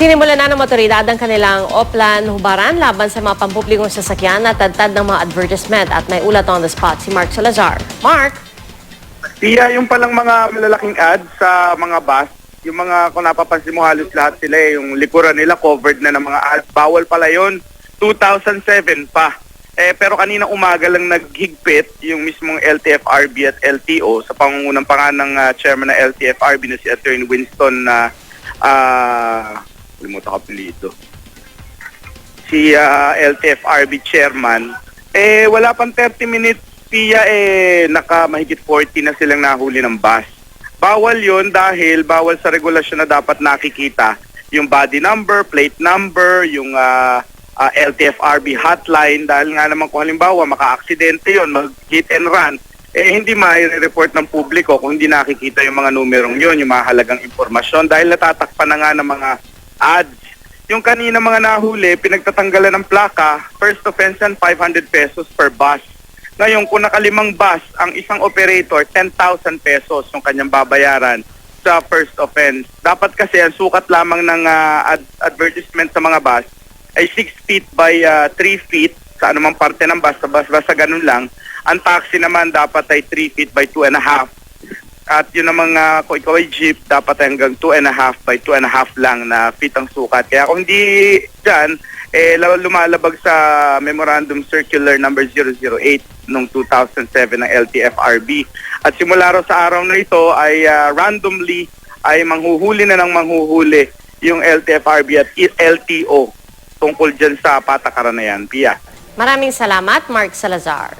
Sinimulan na ng motoridad ang kanilang Oplan hubaran laban sa mga pampublikong sasakyan at tadtad ng mga advertisement at may ulat on the spot si Mark Salazar. Mark? Yung palang mga malalaking ads sa mga bus, yung mga kung napapansin mo halos lahat sila yung likuran nila covered na ng mga ads. Bawal pala yun, 2007 pa. Pero kanina umaga lang naghigpit yung mismong LTFRB at LTO sa pangungunang ng chairman ng LTFRB na si Attorney Winston na limutan ko apelyido. Si LTFRB chairman, wala pang 30 minutes Pia, mahigit 40 na silang nahuli ng bus. Bawal yon dahil bawal sa regulasyon na dapat nakikita yung body number, plate number, yung LTFRB hotline dahil nga naman kung halimbawa maka-aksidente yon, mag-hit and run, hindi mai-report ng publiko kung hindi nakikita yung mga numerong yon, yung mahalagang impormasyon dahil natatakpan na nga ng mga ads. Yung kanina mga nahuli, pinagtatanggalan ng plaka, first offense yan 500 pesos per bus. Ngayon, kung nakalimang bus, ang isang operator, 10,000 pesos yung kanyang babayaran sa first offense. Dapat kasi ang sukat lamang ng advertisement sa mga bus ay 6 feet by 3 feet sa anumang parte ng bus, basta ganun lang. Ang taxi naman dapat ay 3 feet by 2.5. At yun namang kung ikaw ay jeep, dapat ay hanggang 2.5 by 2.5 lang na feet ang sukat. Kaya kung hindi dyan, lumalabag sa Memorandum Circular number 008 noong 2007 ng LTFRB. At simula raw sa araw na ito ay randomly ay manghuhuli na ng manghuhuli yung LTFRB at LTO tungkol dyan sa patakaran na yan. Pia. Maraming salamat, Mark Salazar.